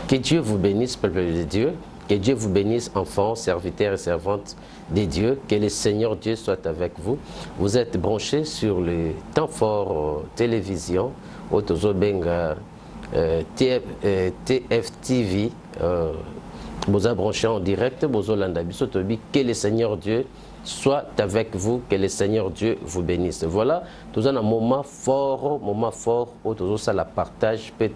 Que Dieu vous bénisse, peuple de Dieu. Que Dieu vous bénisse, enfants, serviteurs et servantes de Dieu. Que le Seigneur Dieu soit avec vous. Vous êtes branchés sur le temps fort télévision, Otozobenga TFTV. Vous êtes branchés en direct. Que le Seigneur Dieu soit avec vous, que le Seigneur Dieu vous bénisse. Voilà, tout un moment fort, où tout ça la partage, peut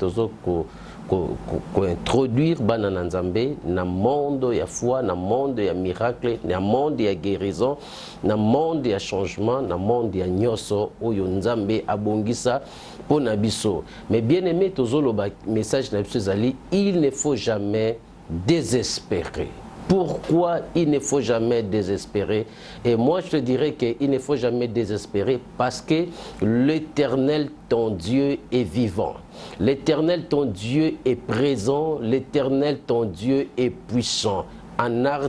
introduire Banana Nzambe dans le monde de foi, dans le monde de miracle, dans le monde de guérison, dans le monde de changement, dans le monde de nyoso, où Nzambe abongisa pour nabiso. Mais bien aimé, tout le message n'absolu, il ne faut jamais désespérer. Pourquoi il ne faut jamais désespérer? Et moi, je te dirais qu'il ne faut jamais désespérer parce que l'Éternel, ton Dieu, est vivant. L'Éternel, ton Dieu, est présent. L'Éternel, ton Dieu, est puissant. En art,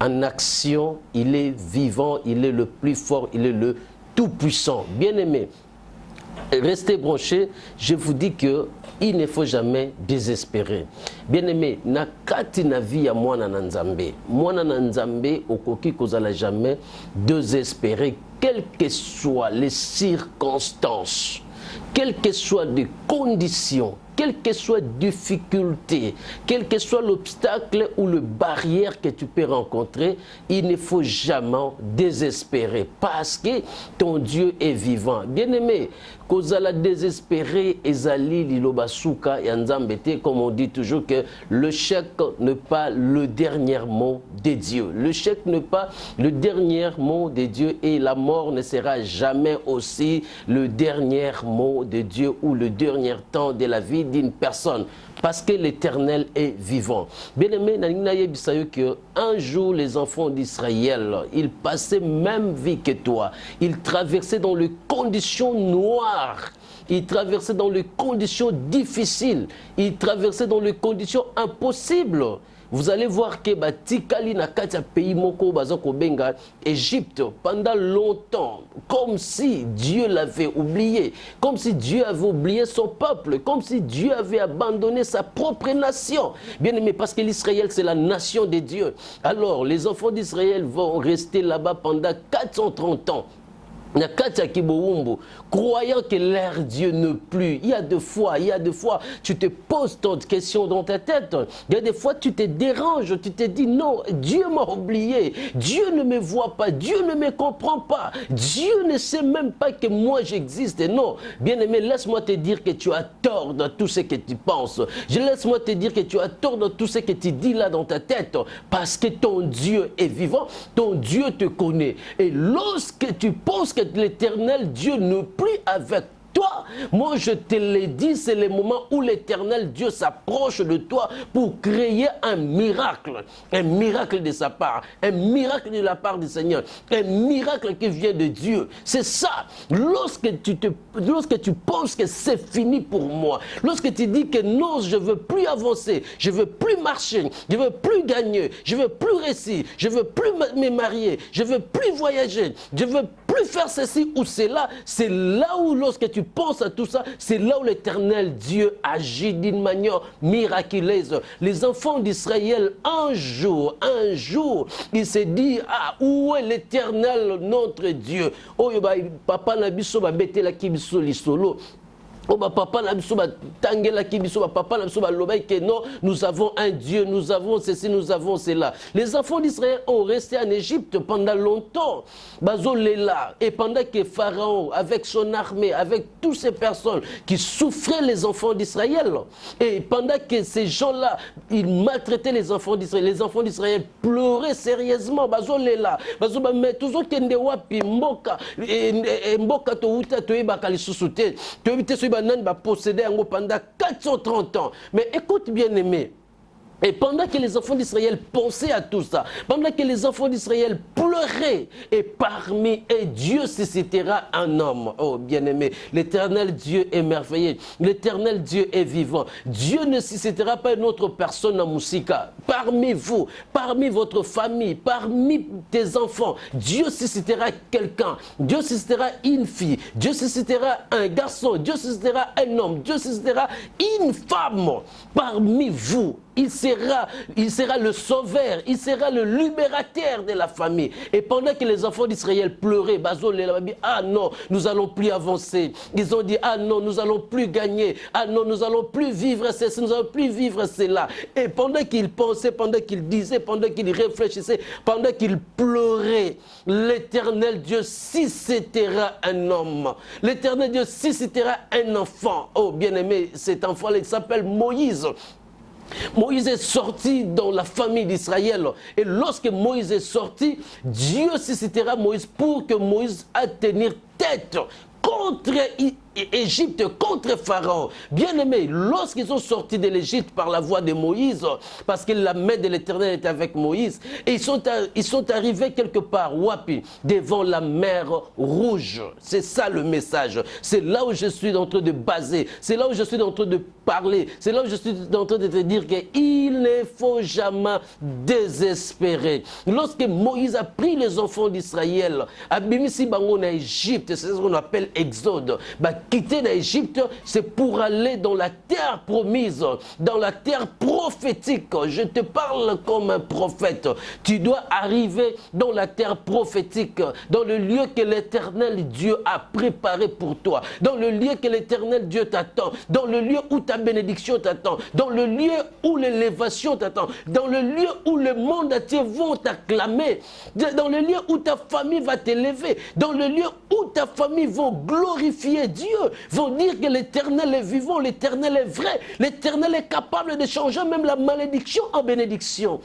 en action, il est vivant, il est le plus fort, il est le tout-puissant. Bien-aimé, restez branchés, je vous dis que il ne faut jamais désespérer. Bien-aimé, na kati na vie ya mwana na Nzambe. Mwana na Nzambe okoki kozala jamais désespérer, quelles que soient les circonstances, quelles que soient les conditions, quelle que soit la difficulté, quel que soit l'obstacle ou la barrière que tu peux rencontrer, il ne faut jamais désespérer parce que ton Dieu est vivant. Bien-aimé, kozala désespéré ezali lilobasuka ya Nzambete, comme on dit toujours que le chèque n'est pas le dernier mot de Dieu. Le chèque n'est pas le dernier mot de Dieu et la mort ne sera jamais aussi le dernier mot de Dieu ou le dernier temps de la vie d'une personne, parce que l'Éternel est vivant. Bien aimé, un jour les enfants d'Israël, ils passaient même vie que toi, ils traversaient dans les conditions noires, ils traversaient dans les conditions difficiles, ils traversaient dans les conditions impossibles. Vous allez voir que Batikali na katia pays moko bazoko benga Égypte pendant longtemps, comme si Dieu l'avait oublié, comme si Dieu avait oublié son peuple, comme si Dieu avait abandonné sa propre nation. Bien aimé, parce que l'Israël c'est la nation de Dieu. Alors les enfants d'Israël vont rester là-bas pendant 430 ans. Croyant que leur Dieu ne plus. Il y a deux fois, tu te poses tant de questions dans ta tête. Il y a des fois, tu te déranges, tu te dis non, Dieu m'a oublié. Dieu ne me voit pas, Dieu ne me comprend pas. Dieu ne sait même pas que moi j'existe. Non, bien aimé, laisse-moi te dire que tu as tort dans tout ce que tu penses. Laisse-moi te dire que tu as tort dans tout ce que tu dis là dans ta tête. Parce que ton Dieu est vivant, ton Dieu te connaît. Et lorsque tu penses que l'Éternel Dieu ne prie avec toi, moi je te l'ai dit, c'est le moment où l'Éternel Dieu s'approche de toi pour créer un miracle de sa part, un miracle de la part du Seigneur, un miracle qui vient de Dieu. C'est ça. Lorsque tu penses que c'est fini pour moi, lorsque tu dis que non, je veux plus avancer, je veux plus marcher, je veux plus gagner, je veux plus réussir, je veux plus me marier, je veux plus voyager, je veux plus faire ceci ou cela, c'est là où lorsque tu penses à tout ça, c'est là où l'Éternel Dieu agit d'une manière miraculeuse. Les enfants d'Israël, un jour, il s'est dit, ah, où est l'Éternel notre Dieu? Oh, papa nabiso ba betela kibiso lisolo. Oh, papa que non, nous avons un Dieu, nous avons ceci, nous avons cela. Les enfants d'Israël ont resté en Égypte pendant longtemps. Et pendant que Pharaon, avec son armée, avec toutes ces personnes qui souffraient les enfants d'Israël, et pendant que ces gens-là, ils maltraitaient les enfants d'Israël pleuraient sérieusement. Mais toujours pendant 430 ans. Mais écoute bien aimé, Et pendant que les enfants d'Israël pensaient à tout ça, pendant que les enfants d'Israël pleuraient, et parmi eux, Dieu suscitera un homme. Oh, bien-aimé, l'Éternel Dieu est merveilleux. L'Éternel Dieu est vivant. Dieu ne suscitera pas une autre personne à Moussika. Parmi vous, parmi votre famille, parmi tes enfants, Dieu suscitera quelqu'un. Dieu suscitera une fille. Dieu suscitera un garçon. Dieu suscitera un homme. Dieu suscitera une femme parmi vous. Il sera le sauveur, il sera le libérateur de la famille. Et pendant que les enfants d'Israël pleuraient, ah non, nous allons plus avancer. Ils ont dit, ah non, nous allons plus gagner. Ah non, nous allons plus vivre ceci, nous allons plus vivre cela. Et pendant qu'ils pensaient, pendant qu'ils disaient, pendant qu'ils réfléchissaient, pendant qu'ils pleuraient, l'Éternel Dieu suscitera un homme. L'Éternel Dieu suscitera un enfant. Oh, bien-aimé, cet enfant-là, il s'appelle Moïse. Moïse est sorti dans la famille d'Israël. Et lorsque Moïse est sorti, Dieu suscitera Moïse pour que Moïse a tenir tête contre Égypte, contre Pharaon. Bien aimé, lorsqu'ils sont sortis de l'Égypte par la voie de Moïse, parce que la main de l'Éternel était avec Moïse, et ils sont arrivés quelque part, Wapi, devant la mer Rouge. C'est ça le message. C'est là où je suis en train de baser. C'est là où je suis en train de parler. C'est là où je suis en train de te dire qu'il ne faut jamais désespérer. Lorsque Moïse a pris les enfants d'Israël, à Bimisi Bango en Égypte, c'est ce qu'on appelle Exode, quitter l'Égypte, c'est pour aller dans la terre promise, dans la terre prophétique. Je te parle comme un prophète. Tu dois arriver dans la terre prophétique, dans le lieu que l'Éternel Dieu a préparé pour toi, dans le lieu que l'Éternel Dieu t'attend, dans le lieu où ta bénédiction t'attend, dans le lieu où l'élévation t'attend, dans le lieu où le monde entier vont t'acclamer, dans le lieu où ta famille va t'élever, dans le lieu où ta famille va glorifier Dieu, vont dire que l'Éternel est vivant, l'Éternel est vrai, l'Éternel est capable de changer même la malédiction en bénédiction.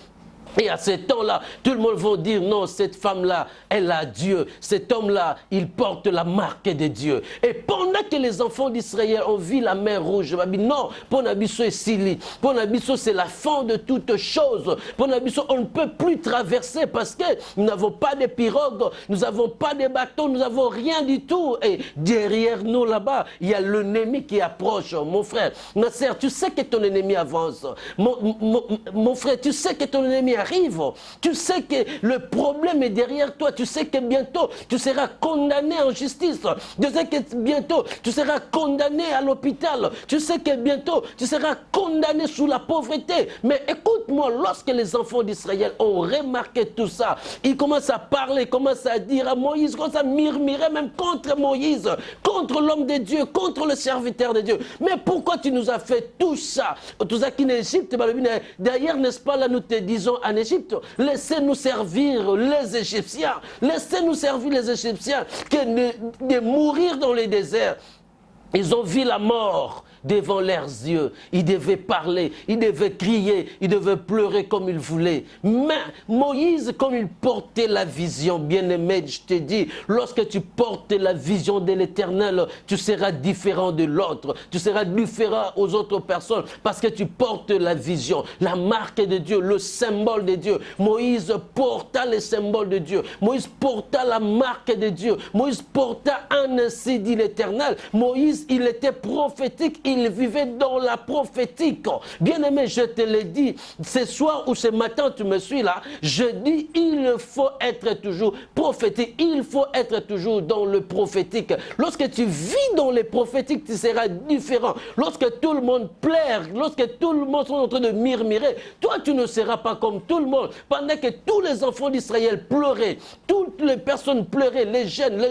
Et à ce temps-là, tout le monde va dire non, cette femme-là, elle a Dieu. Cet homme-là, il porte la marque de Dieu. Et pendant que les enfants d'Israël ont vu la mer rouge, non, pour Nabiso et Sili, pour Nabiso c'est la fin de toutes choses. Pour Nabiso, on ne peut plus traverser parce que nous n'avons pas de pirogues, nous n'avons pas de bateaux, nous n'avons rien du tout. Et derrière nous là-bas, il y a l'ennemi qui approche. Mon frère, ma sœur, tu sais que ton ennemi avance. Mon frère, tu sais que ton ennemi arrive. Tu sais que le problème est derrière toi. Tu sais que bientôt, tu seras condamné en justice. Tu sais que bientôt, tu seras condamné à l'hôpital. Tu sais que bientôt, tu seras condamné sous la pauvreté. Mais écoute-moi, lorsque les enfants d'Israël ont remarqué tout ça, ils commencent à parler, ils commencent à dire à Moïse, ils commencent à murmurer même contre Moïse, contre l'homme de Dieu, contre le serviteur de Dieu. Mais pourquoi tu nous as fait tout ça? Tout ça qui est en Égypte, d'ailleurs, n'est-ce pas, là nous te disons en Égypte, laissez-nous servir les Égyptiens, laissez-nous servir les Égyptiens, que de mourir dans les déserts. Ils ont vu la mort devant leurs yeux. Ils devaient parler, ils devaient crier, ils devaient pleurer comme ils voulaient. Mais Moïse, comme il portait la vision, bien-aimé, je te dis, lorsque tu portes la vision de l'Éternel, tu seras différent de l'autre. Tu seras différent aux autres personnes parce que tu portes la vision, la marque de Dieu, le symbole de Dieu. Moïse porta le symbole de Dieu. Moïse porta la marque de Dieu. Moïse porta un ainsi dit l'Éternel. Moïse, il était prophétique, il vivait dans la prophétique. Bien-aimé, je te l'ai dit, ce soir ou ce matin, tu me suis là, je dis, il faut être toujours prophétique, il faut être toujours dans le prophétique. Lorsque tu vis dans le prophétique, tu seras différent. Lorsque tout le monde pleure, lorsque tout le monde est en train de murmurer, toi, tu ne seras pas comme tout le monde. Pendant que tous les enfants d'Israël pleuraient, toutes les personnes pleuraient, les jeunes,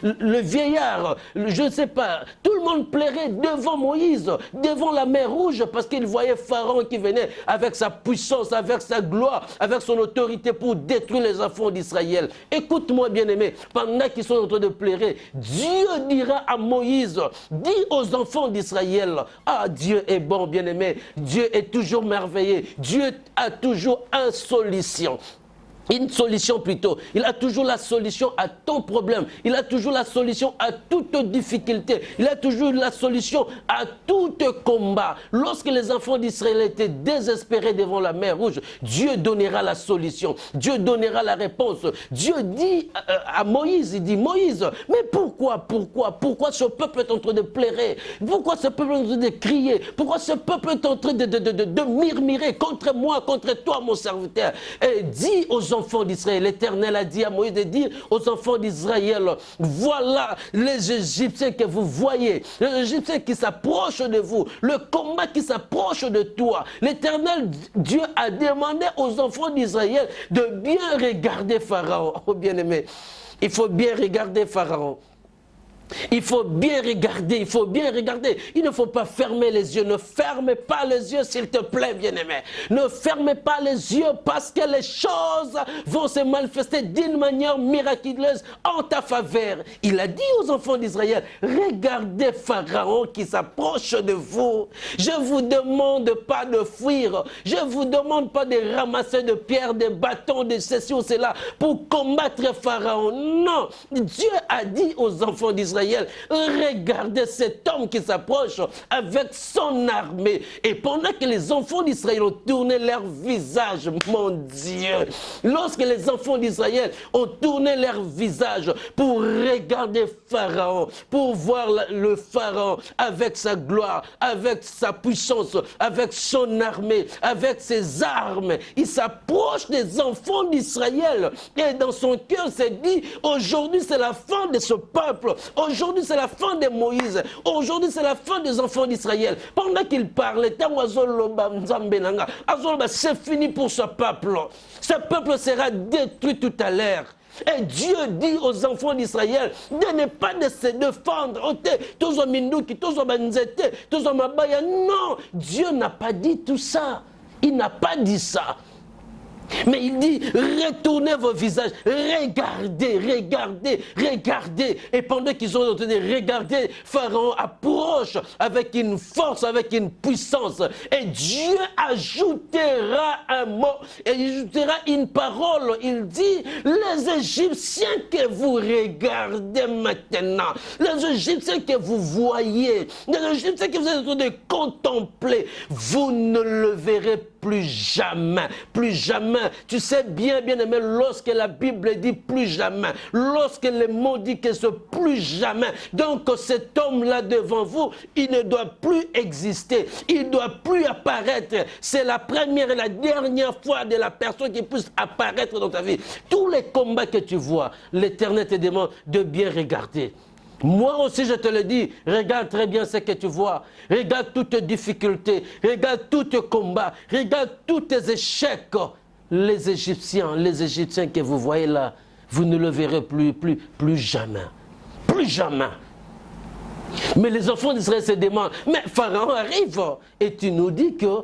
le vieillard, je ne sais pas, tout le monde pleurait devant Moïse, devant la mer Rouge, parce qu'il voyait Pharaon qui venait avec sa puissance, avec sa gloire, avec son autorité pour détruire les enfants d'Israël. Écoute-moi, bien-aimé, pendant qu'ils sont en train de pleurer, Dieu dira à Moïse, dis aux enfants d'Israël, ah, Dieu est bon, bien-aimé, Dieu est toujours merveilleux, Dieu a toujours une solution. Une solution plutôt. Il a toujours la solution à ton problème. Il a toujours la solution à toute difficulté. Il a toujours la solution à tout combat. Lorsque les enfants d'Israël étaient désespérés devant la mer Rouge, Dieu donnera la solution. Dieu donnera la réponse. Dieu dit à Moïse, il dit, Moïse, mais pourquoi ce peuple est en train de pleurer? Pourquoi ce peuple est en train de crier? Pourquoi ce peuple est en train de murmurer contre moi, contre toi, mon serviteur? Et dis aux enfants d'Israël, l'Éternel a dit à Moïse de dire aux enfants d'Israël, voilà les Égyptiens que vous voyez, les Égyptiens qui s'approchent de vous, le combat qui s'approche de toi. L'Éternel Dieu a demandé aux enfants d'Israël de bien regarder Pharaon. Oh bien-aimé, il faut bien regarder Pharaon. Il faut bien regarder, il faut bien regarder. Il ne faut pas fermer les yeux. Ne ferme pas les yeux, s'il te plaît, bien-aimé. Ne ferme pas les yeux parce que les choses vont se manifester d'une manière miraculeuse en ta faveur. Il a dit aux enfants d'Israël, regardez Pharaon qui s'approche de vous. Je ne vous demande pas de fuir. Je ne vous demande pas de ramasser de pierres, de bâtons, de ceci ou cela pour combattre Pharaon. Non, Dieu a dit aux enfants d'Israël, regardez cet homme qui s'approche avec son armée. Et pendant que les enfants d'Israël ont tourné leur visage, mon Dieu, lorsque les enfants d'Israël ont tourné leur visage pour regarder Pharaon, pour voir le Pharaon avec sa gloire, avec sa puissance, avec son armée, avec ses armes, il s'approche des enfants d'Israël. Et dans son cœur s'est dit, aujourd'hui c'est la fin de ce peuple. Aujourd'hui, c'est la fin de Moïse. Aujourd'hui, c'est la fin des enfants d'Israël. Pendant qu'il parlait, c'est fini pour ce peuple. Ce peuple sera détruit tout à l'heure. Et Dieu dit aux enfants d'Israël de ne pas de se défendre. Non, Dieu n'a pas dit tout ça. Il n'a pas dit ça. Mais il dit, retournez vos visages, regardez, regardez, regardez. Et pendant qu'ils ont entendu regarder, Pharaon approche avec une force, avec une puissance. Et Dieu ajoutera un mot, et il ajoutera une parole. Il dit, les Égyptiens que vous regardez maintenant, les Égyptiens que vous voyez, les Égyptiens que vous êtes en train de contempler, vous ne le verrez plus jamais, plus jamais. Tu sais bien, bien aimé, lorsque la Bible dit plus jamais, lorsque le mot dit que c'est plus jamais, donc cet homme-là devant vous, il ne doit plus exister, il ne doit plus apparaître. C'est la première et la dernière fois de la personne qui puisse apparaître dans ta vie. Tous les combats que tu vois, l'Éternel te demande de bien regarder. Moi aussi, je te le dis, regarde très bien ce que tu vois. Regarde toutes tes difficultés, regarde tous tes combats, regarde tous tes échecs. Les Égyptiens que vous voyez là, vous ne le verrez plus jamais. Plus jamais. Mais les enfants d'Israël se demandent, mais Pharaon arrive et tu nous dis que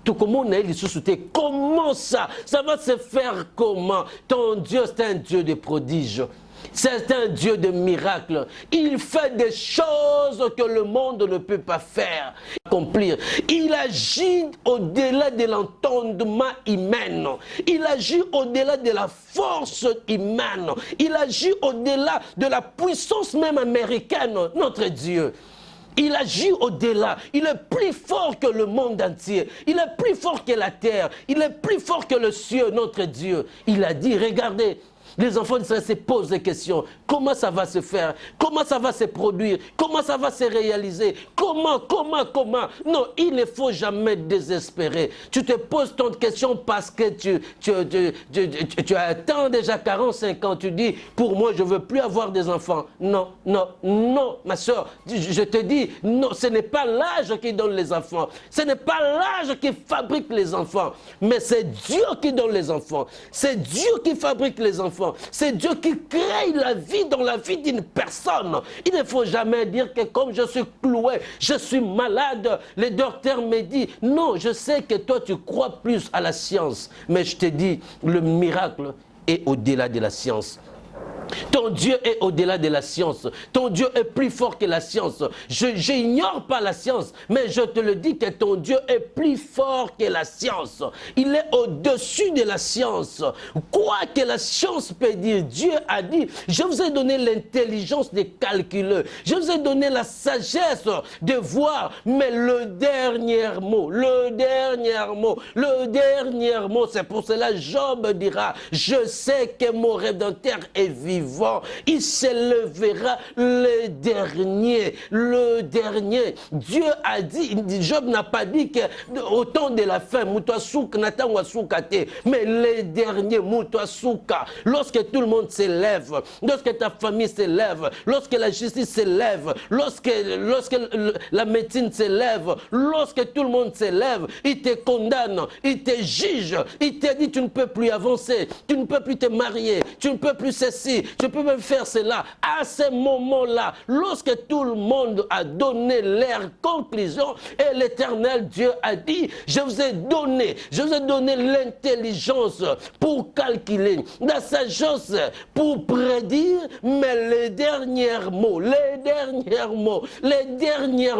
tout comme on a eu les comment ça? Ça va se faire comment? Ton Dieu, c'est un Dieu de prodiges. C'est un Dieu de miracles. Il fait des choses que le monde ne peut pas faire, accomplir. Il agit au-delà de l'entendement humain. Il agit au-delà de la force humaine. Il agit au-delà de la puissance même américaine, notre Dieu. Il agit au-delà. Il est plus fort que le monde entier. Il est plus fort que la terre. Il est plus fort que le ciel, notre Dieu. Il a dit, regardez, les enfants d'Israël se posent des questions. Comment ça va se faire? Comment ça va se produire? Comment ça va se réaliser? Comment? Non, il ne faut jamais désespérer. Tu te poses ton question parce que tu as atteint déjà 45 ans. Tu dis, pour moi, je ne veux plus avoir des enfants. Non, ma soeur, je te dis, non, ce n'est pas l'âge qui donne les enfants. Ce n'est pas l'âge qui fabrique les enfants. Mais c'est Dieu qui donne les enfants. C'est Dieu qui fabrique les enfants. C'est Dieu qui crée la vie dans la vie d'une personne. Il ne faut jamais dire que comme je suis cloué, je suis malade, le docteur me dit, non, je sais que toi tu crois plus à la science, mais je te dis, le miracle est au-delà de la science. Ton Dieu est au-delà de la science. Ton Dieu est plus fort que la science. Je n'ignore pas la science, mais je te le dis que ton Dieu est plus fort que la science. Il est au-dessus de la science. Quoi que la science peut dire, Dieu a dit, je vous ai donné l'intelligence de calculer. Je vous ai donné la sagesse de voir. Mais le dernier mot, c'est pour cela Job dira, je sais que mon Rédempteur est vivant, il s'élèvera le dernier. Dieu a dit, Job n'a pas dit que au temps de la fin, mais le dernier, lorsque tout le monde s'élève, lorsque ta famille s'élève, lorsque la justice s'élève, lorsque la médecine s'élève, lorsque tout le monde s'élève, il te condamne, il te juge, il te dit tu ne peux plus avancer, tu ne peux plus te marier, tu ne peux plus ceci, tu ne peux pas faire cela. À ce moment-là, lorsque tout le monde a donné leur conclusion, et l'Éternel Dieu a dit, je vous ai donné l'intelligence pour calculer, la sagesse pour prédire, mais les derniers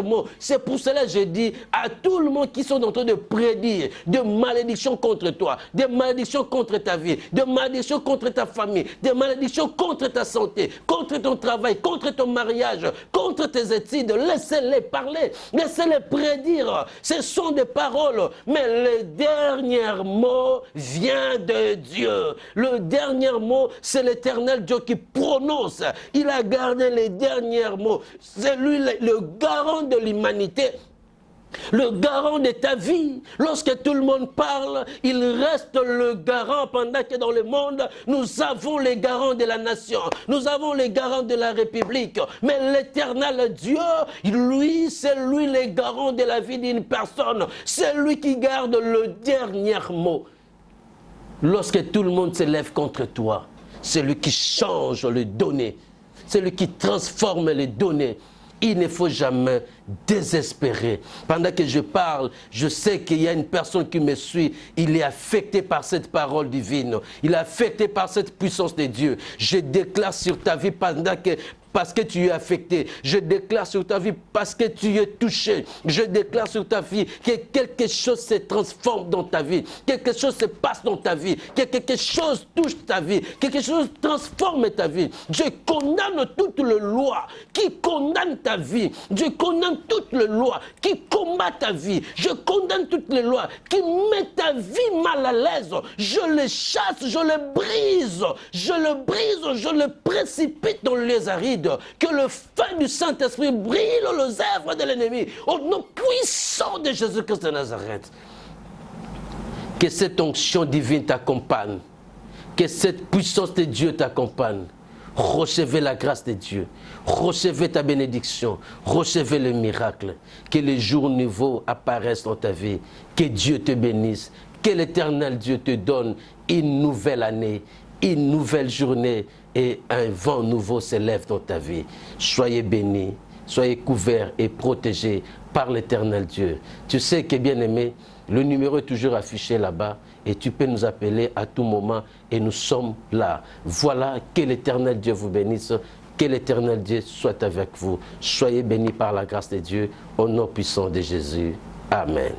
mots, c'est pour cela que je dis à tout le monde qui sont en train de prédire de malédictions contre toi, des malédictions contre ta vie, des malédictions contre ta famille, des malédictions contre ta santé, contre ton travail, contre ton mariage, contre tes études, laissez-les parler, laissez-les prédire. Ce sont des paroles, mais le dernier mot vient de Dieu. Le dernier mot, c'est l'Éternel Dieu qui prononce. Il a gardé les derniers mots. C'est lui le garant de l'humanité. Le garant de ta vie. Lorsque tout le monde parle, il reste le garant, pendant que dans le monde, nous avons les garants de la nation, nous avons les garants de la République. Mais l'Éternel Dieu, lui, c'est lui le garant de la vie d'une personne. C'est lui qui garde le dernier mot. Lorsque tout le monde s'élève contre toi, c'est lui qui change les données, c'est lui qui transforme les données. Il ne faut jamais désespérer. Pendant que je parle, je sais qu'il y a une personne qui me suit. Il est affecté par cette parole divine. Il est affecté par cette puissance de Dieu. Je déclare sur ta vie parce que tu es affecté. Je déclare sur ta vie parce que tu es touché. Je déclare sur ta vie que quelque chose se transforme dans ta vie. Quelque chose se passe dans ta vie. Que quelque chose touche ta vie. Quelque chose transforme ta vie. Je condamne toute la loi qui condamne ta vie. Je condamne toute la loi qui combat ta vie. Je condamne toutes les lois qui mettent ta vie mal à l'aise. Je les chasse, je les brise. Je le précipite dans les arides. Que le feu du Saint-Esprit brille les œuvres de l'ennemi. Au nom puissant de Jésus-Christ de Nazareth. Que cette onction divine t'accompagne. Que cette puissance de Dieu t'accompagne. Recevez la grâce de Dieu. Recevez ta bénédiction. Recevez le miracle. Que les jours nouveaux apparaissent dans ta vie. Que Dieu te bénisse. Que l'Éternel Dieu te donne une nouvelle année, une nouvelle journée et un vent nouveau s'élève dans ta vie. Soyez bénis, soyez couverts et protégés par l'Éternel Dieu. Tu sais que, bien-aimé, le numéro est toujours affiché là-bas et tu peux nous appeler à tout moment et nous sommes là. Voilà, que l'Éternel Dieu vous bénisse, que l'Éternel Dieu soit avec vous. Soyez bénis par la grâce de Dieu, au nom puissant de Jésus. Amen.